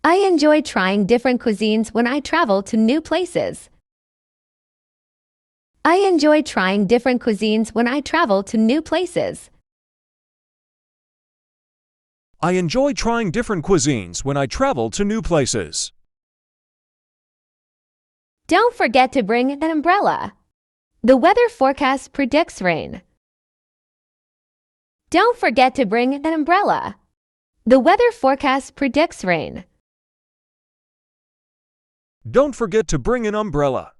I enjoy trying different cuisines when I travel to new places. I enjoy trying different cuisines when I travel to new places. I enjoy trying different cuisines when I travel to new places. Don't forget to bring an umbrella. The weather forecast predicts rain. Don't forget to bring an umbrella. The weather forecast predicts rain. Don't forget to bring an umbrella.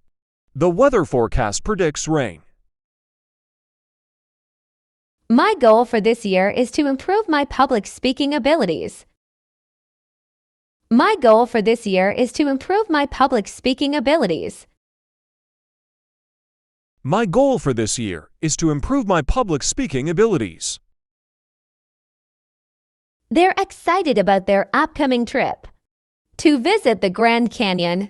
The weather forecast predicts rain. My goal for this year is to improve my public speaking abilities. My goal for this year is to improve my public speaking abilities. My goal for this year is to improve my public speaking abilities. They're excited about their upcoming trip to visit the Grand Canyon.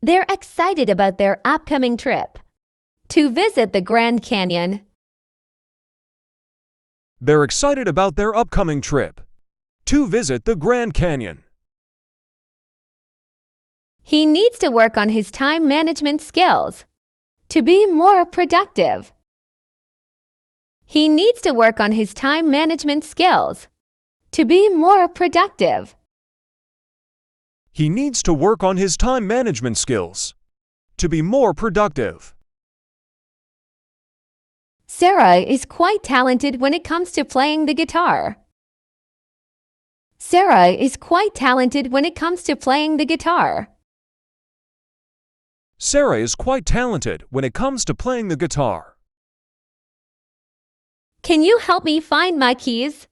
They're excited about their upcoming trip to visit the Grand Canyon. They're excited about their upcoming trip to visit the Grand Canyon. He needs to work on his time management skills to be more productive. He needs to work on his time management skills to be more productive. He needs to work on his time management skills to be more productive. Sarah is quite talented when it comes to playing the guitar. Sarah is quite talented when it comes to playing the guitar. Sarah is quite talented when it comes to playing the guitar. Can you help me find my keys?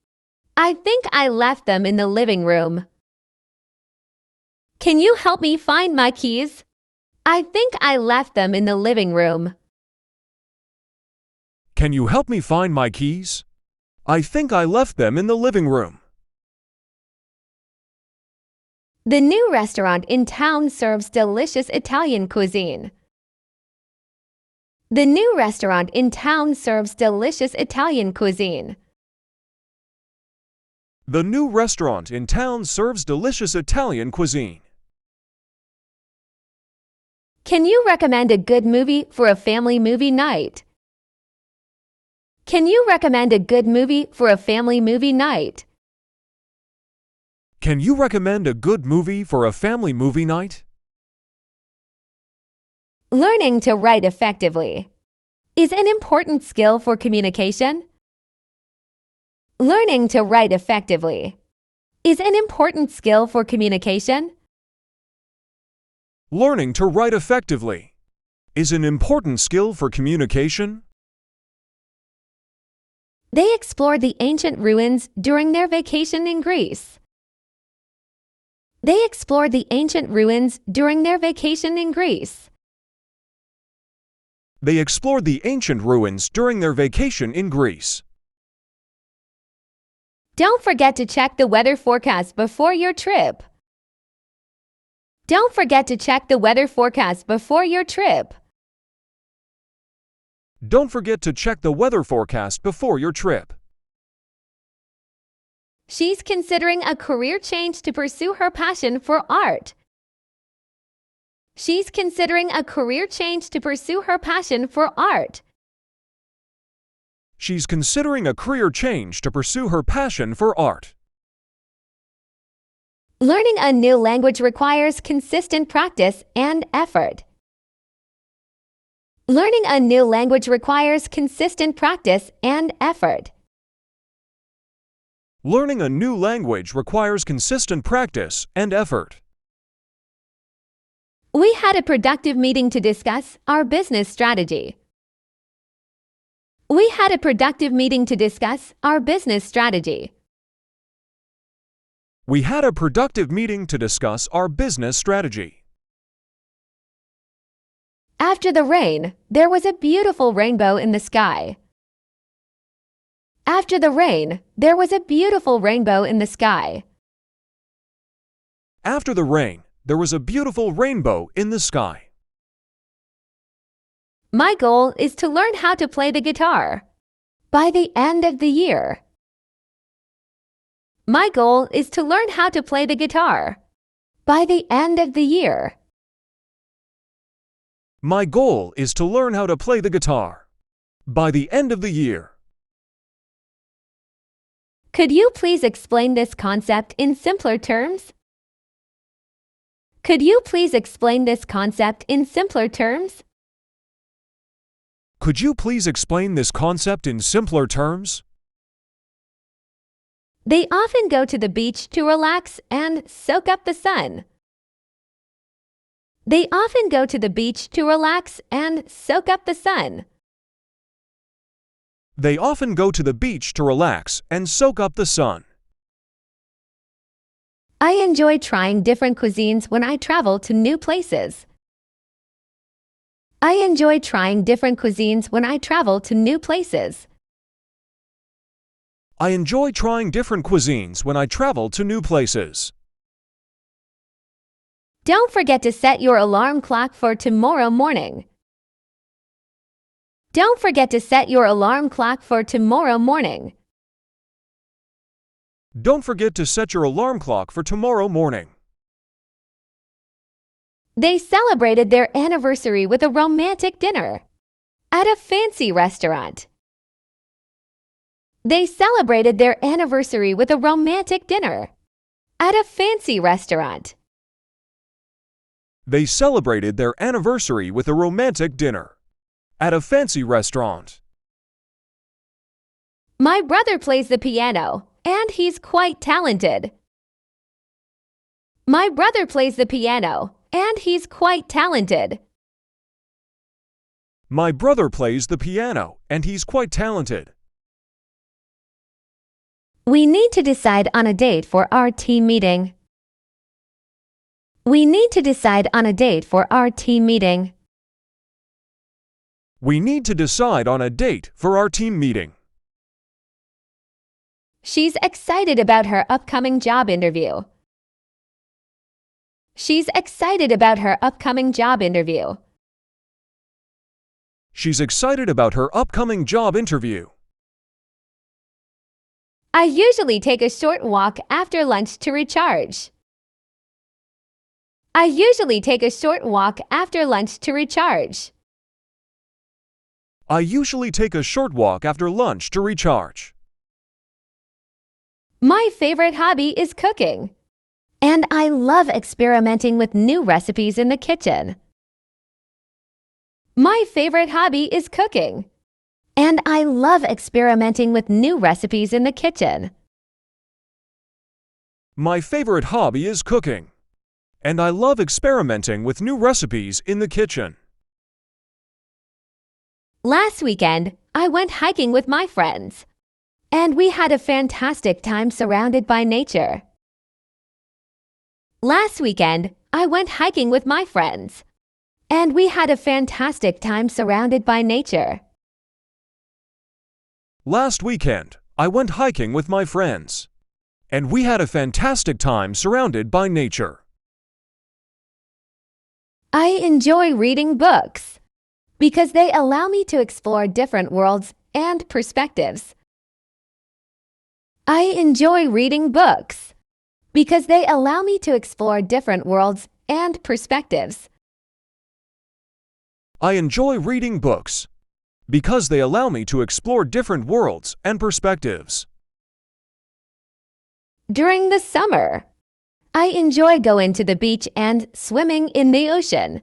I think I left them in the living room. Can you help me find my keys? I think I left them in the living room. Can you help me find my keys? I think I left them in the living room. The new restaurant in town serves delicious Italian cuisine. The new restaurant in town serves delicious Italian cuisine. The new restaurant in town serves delicious Italian cuisine. Can you recommend a good movie for a family movie night? Can you recommend a good movie for a family movie night? Can you recommend a good movie for a family movie night? Learning to write effectively is an important skill for communication. Learning to write effectively is an important skill for communication. Learning to write effectively is an important skill for communication. They explored the ancient ruins during their vacation in Greece. They explored the ancient ruins during their vacation in Greece. They explored the ancient ruins during their vacation in Greece. Don't forget to check the weather forecast before your trip. Don't forget to check the weather forecast before your trip. Don't forget to check the weather forecast before your trip. She's considering a career change to pursue her passion for art. She's considering a career change to pursue her passion for art. She's considering a career change to pursue her passion for art. Learning a new language requires consistent practice and effort. Learning a new language requires consistent practice and effort. Learning a new language requires consistent practice and effort. We had a productive meeting to discuss our business strategy. We had a productive meeting to discuss our business strategy. We had a productive meeting to discuss our business strategy. After the rain, there was a beautiful rainbow in the sky. After the rain, there was a beautiful rainbow in the sky. After the rain, there was a beautiful rainbow in the sky. My goal is to learn how to play the guitar by the end of the year. My goal is to learn how to play the guitar by the end of the year. My goal is to learn how to play the guitar by the end of the year. Could you please explain this concept in simpler terms? Could you please explain this concept in simpler terms? Could you please explain this concept in simpler terms? They often go to the beach to relax and soak up the sun. They often go to the beach to relax and soak up the sun. They often go to the beach to relax and soak up the sun. I enjoy trying different cuisines when I travel to new places. I enjoy trying different cuisines when I travel to new places. I enjoy trying different cuisines when I travel to new places. Don't forget to set your alarm clock for tomorrow morning. Don't forget to set your alarm clock for tomorrow morning. Don't forget to set your alarm clock for tomorrow morning. They celebrated their anniversary with a romantic dinner at a fancy restaurant. They celebrated their anniversary with a romantic dinner at a fancy restaurant. They celebrated their anniversary with a romantic dinner at a fancy restaurant. My brother plays the piano, and he's quite talented. My brother plays the piano, and he's quite talented. My brother plays the piano, and he's quite talented. We need to decide on a date for our team meeting. We need to decide on a date for our team meeting. We need to decide on a date for our team meeting. She's excited about her upcoming job interview. She's excited about her upcoming job interview. She's excited about her upcoming job interview. I usually take a short walk after lunch to recharge. I usually take a short walk after lunch to recharge. I usually take a short walk after lunch to recharge. My favorite hobby is cooking, and I love experimenting with new recipes in the kitchen. My favorite hobby is cooking, and I love experimenting with new recipes in the kitchen. My favorite hobby is cooking, and I love experimenting with new recipes in the kitchen. Last weekend, I went hiking with my friends, and we had a fantastic time surrounded by nature. Last weekend, I went hiking with my friends, and we had a fantastic time surrounded by nature. Last weekend, I went hiking with my friends, and we had a fantastic time surrounded by nature. I enjoy reading books because they allow me to explore different worlds and perspectives. I enjoy reading books because they allow me to explore different worlds and perspectives. I enjoy reading books because they allow me to explore different worlds and perspectives. During the summer, I enjoy going to the beach and swimming in the ocean.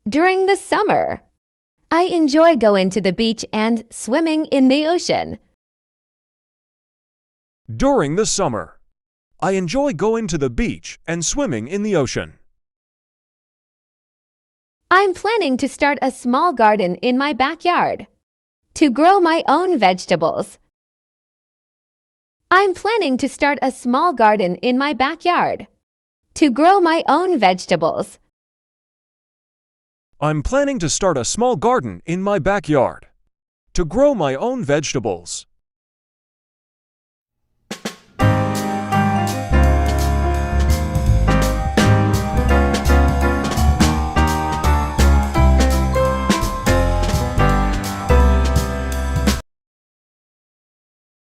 During the summer, I enjoy going to the beach and swimming in the ocean. During the summer, I enjoy going to the beach and swimming in the ocean. I'm planning to start a small garden in my backyard to grow my own vegetables. I'm planning to start a small garden in my backyard to grow my own vegetables. I'm planning to start a small garden in my backyard to grow my own vegetables.